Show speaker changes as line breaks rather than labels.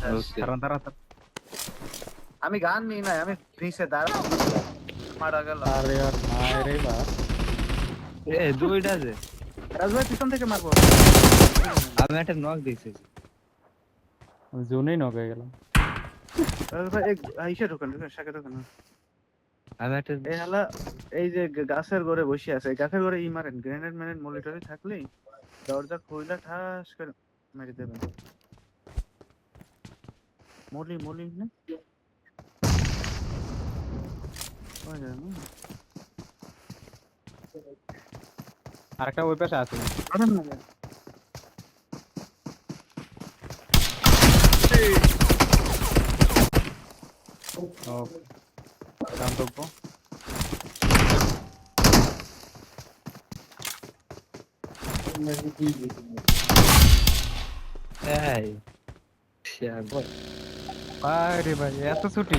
ওকে
দাঁড়ান দাঁড়ান আমি গান নিই নাই আমি নিচে দাঁড়া মারা গেল
আরে আর নাই রে বা
এ দুইটা যে
রাজভাই পিছন থেকে মারবো
আমি একটা নক দিয়েছি
আমি জোনেই নক হয়ে গেলাম
রাজভাই এক আইসা ঢোকেন শাকে ঢোকেন
আমি একটা
এই হালা এই যে গাছের ঘরে বসে আছে এই গাছের ঘরে ই মারেন গ্রেনেড ম্যানেড মনিটরে থাকলেই দরজা খুইলা ঠাস করে মেরে দেবেন মলি মলি না ওই যে,
আরেকটা ওই পাশে আছে
মারেন না কেন?
ও গন্তব্য
এই
আরে ভাই এত ছুটি